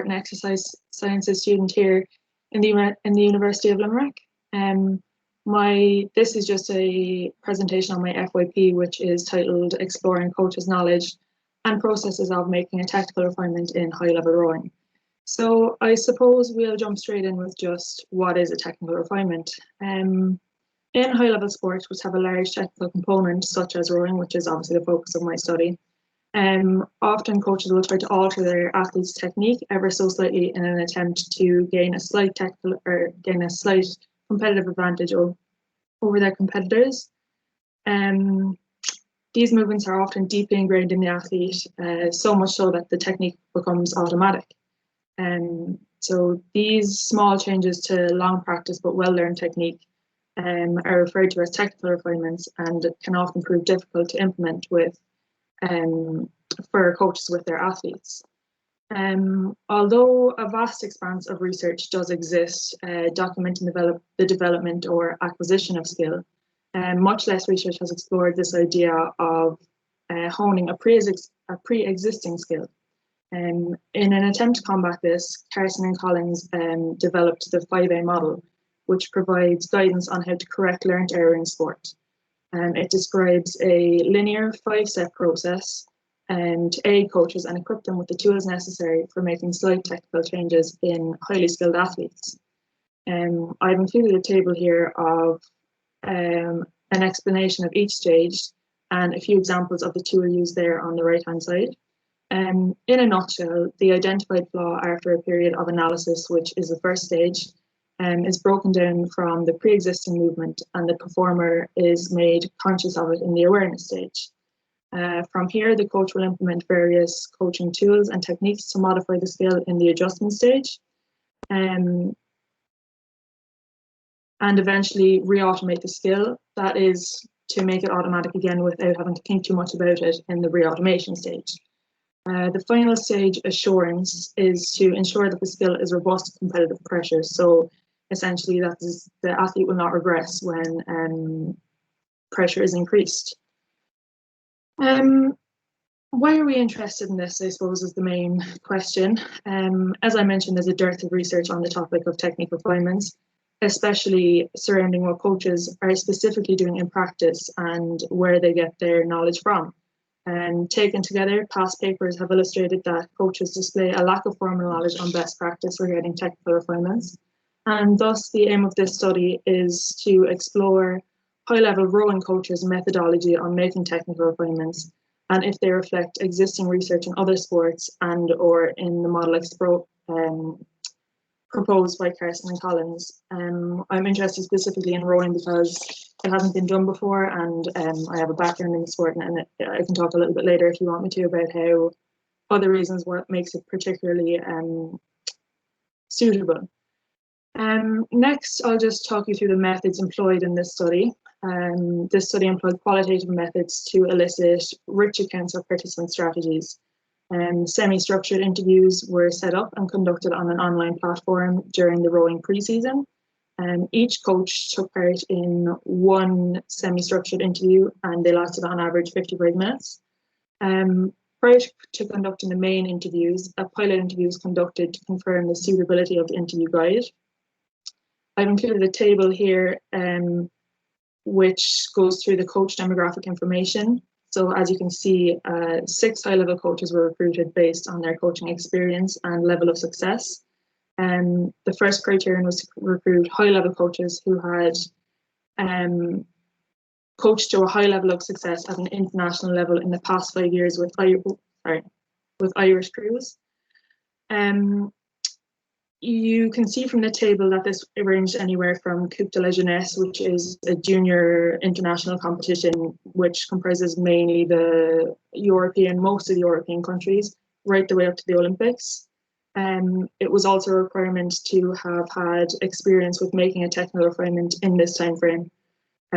sport and exercise sciences student here in the University of Limerick. This is just a presentation on my FYP, which is titled Exploring Coaches' Knowledge and Processes of Making a Technical Refinement in High-Level Rowing. So I suppose we'll jump straight in with just what is a technical refinement. In high-level sports, which have a large technical component, such as rowing, which is obviously the focus of my study, often coaches will try to alter their athlete's technique ever so slightly in an attempt to gain a slight competitive advantage over their competitors. These movements are often deeply ingrained in the athlete, so much so that the technique becomes automatic. So these small changes to long practice but well-learned technique are referred to as technical refinements, and can often prove difficult to implement for coaches with their athletes. Although a vast expanse of research does exist documenting the development or acquisition of skill, much less research has explored this idea of honing a pre-existing skill. In an attempt to combat this, Carson and Collins developed the 5A model, which provides guidance on how to correct learned error in sport. It describes a linear 5-step process to aid coaches and equip them with the tools necessary for making slight technical changes in highly skilled athletes. I've included a table here of an explanation of each stage and a few examples of the tool used there on the right-hand side. In a nutshell, the identified flaw after a period of analysis, which is the first stage, is broken down from the pre-existing movement, and the performer is made conscious of it in the awareness stage. From here, the coach will implement various coaching tools and techniques to modify the skill in the adjustment stage, and eventually re-automate the skill. That is to make it automatic again without having to think too much about it in the re-automation stage. The final stage, assurance, is to ensure that the skill is robust to competitive pressure. So essentially that is, the athlete will not regress when pressure is increased. Why are we interested in this, I suppose, is the main question. As I mentioned, there's a dearth of research on the topic of technique refinements, especially surrounding what coaches are specifically doing in practice and where they get their knowledge from. Taken together, past papers have illustrated that coaches display a lack of formal knowledge on best practice regarding technical refinements. And thus, the aim of this study is to explore high-level rowing coaches' methodology on making technical refinements, and if they reflect existing research in other sports and or in the model proposed by Carson and Collins. I'm interested specifically in rowing because it hasn't been done before, and I have a background in the sport, and I can talk a little bit later if you want me to about how other reasons what makes it particularly suitable. Next, I'll just talk you through the methods employed in this study. This study employed qualitative methods to elicit rich accounts of participant strategies. Semi-structured interviews were set up and conducted on an online platform during the rowing pre-season. Each coach took part in one semi-structured interview, and they lasted on average 55 minutes. Prior to conducting the main interviews, a pilot interview was conducted to confirm the suitability of the interview guide. I've included a table here which goes through the coach demographic information. So as you can see, 6 high-level coaches were recruited based on their coaching experience and level of success. The first criterion was to recruit high-level coaches who had coached to a high level of success at an international level in the past 5 years with Irish crews. You can see from the table that this ranged anywhere from Coupe de la Jeunesse, which is a junior international competition which comprises mainly most of the European countries, right the way up to the Olympics. It was also a requirement to have had experience with making a technical refinement in this time frame,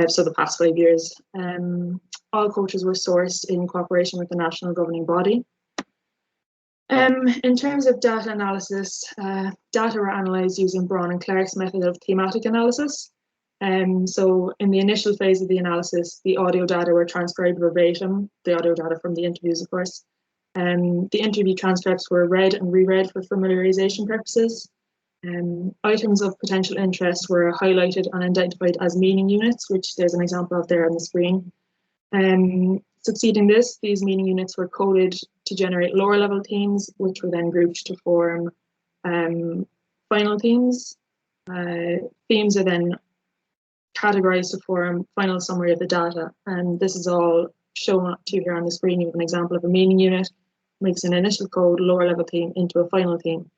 so the past 5 years. All coaches were sourced in cooperation with the national governing body. In terms of data analysis, data were analysed using Braun and Clark's method of thematic analysis. So in the initial phase of the analysis, the audio data were transcribed verbatim, the audio data from the interviews, of course. The interview transcripts were read and reread for familiarization purposes. Items of potential interest were highlighted and identified as meaning units, which there's an example of there on the screen. Succeeding this, these meaning units were coded to generate lower level themes, which were then grouped to form final themes. Themes are then categorized to form final summary of the data. And this is all shown to you here on the screen. You have an example of a meaning unit, makes an initial code, lower level theme into a final theme.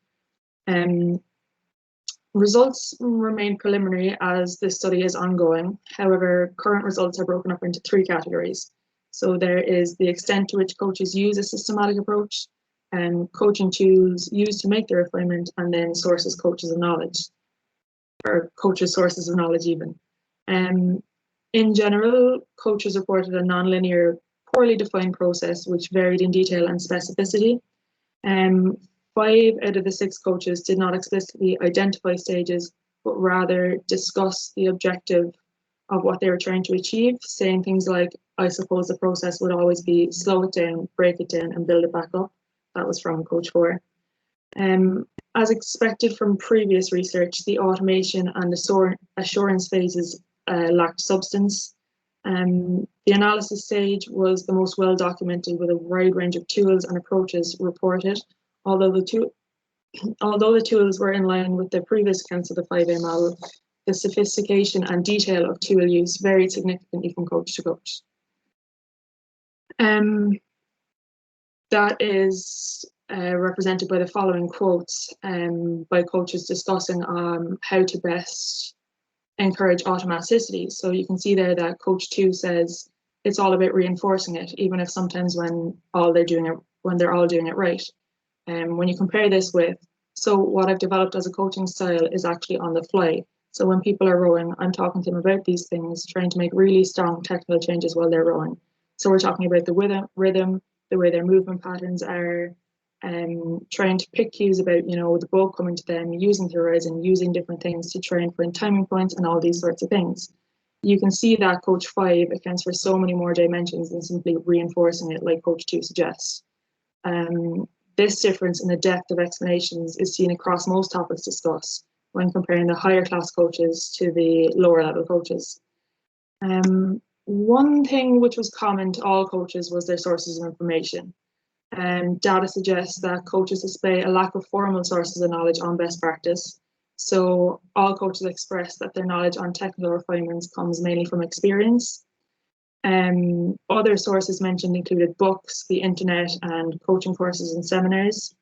Results remain preliminary as this study is ongoing. However, current results are broken up into 3 categories. So there is the extent to which coaches use a systematic approach, coaching tools used to make the refinement, and then sources, coaches of knowledge, or coaches' sources of knowledge even. In general, coaches reported a nonlinear, poorly defined process which varied in detail and specificity. 5 out of the 6 coaches did not explicitly identify stages, but rather discuss the objective of what they were trying to achieve, saying things like, I suppose the process would always be slow it down, break it down, and build it back up. That was from Coach 4. As expected from previous research, the automation and the assurance phases lacked substance. The analysis stage was the most well documented, with a wide range of tools and approaches reported. Although the tools were in line with the previous accounts of the 5A model, the sophistication and detail of tool use varied significantly from coach to coach. That is represented by the following quotes by coaches discussing how to best encourage automaticity. So you can see there that Coach 2 says it's all about reinforcing it, even if sometimes when they're all doing it right. When you compare this with, so what I've developed as a coaching style is actually on the fly. So when people are rowing, I'm talking to them about these things, trying to make really strong technical changes while they're rowing. So we're talking about the rhythm, the way their movement patterns are, trying to pick cues about, the boat coming to them, using the horizon, using different things to try and find timing points and all these sorts of things. You can see that Coach 5 accounts for so many more dimensions than simply reinforcing it like Coach 2 suggests. This difference in the depth of explanations is seen across most topics discussed when comparing the higher class coaches to the lower level coaches. One thing which was common to all coaches was their sources of information. Data suggests that coaches display a lack of formal sources of knowledge on best practice. So all coaches express that their knowledge on technical refinements comes mainly from experience. Other sources mentioned included books, the internet, and coaching courses and seminars.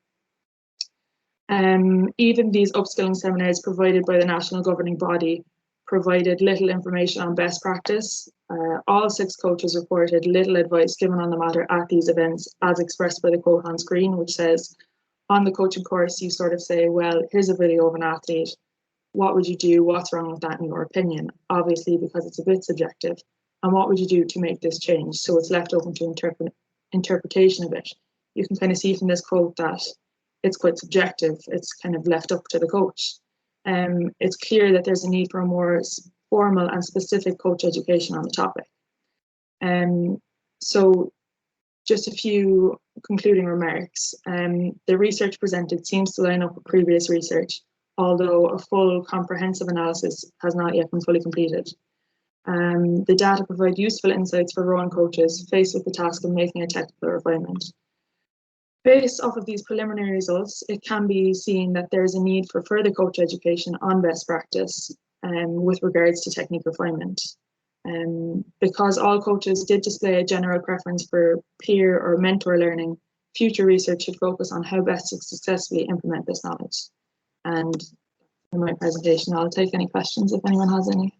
Even these upskilling seminars provided by the national governing body provided little information on best practice. All 6 coaches reported little advice given on the matter at these events, as expressed by the quote on screen, which says, on the coaching course, you sort of say, well, here's a video of an athlete. What would you do? What's wrong with that in your opinion? Obviously, because it's a bit subjective. And what would you do to make this change? So it's left open to interpretation of it. You can kind of see from this quote that it's quite subjective. It's kind of left up to the coach. It's clear that there's a need for a more formal and specific coach education on the topic. So just a few concluding remarks. The research presented seems to line up with previous research, although a full comprehensive analysis has not yet been fully completed. The data provide useful insights for rowing coaches faced with the task of making a technical refinement. Based off of these preliminary results, it can be seen that there is a need for further coach education on best practice with regards to technique refinement. Because all coaches did display a general preference for peer or mentor learning, future research should focus on how best to successfully implement this knowledge. And in my presentation, I'll take any questions if anyone has any.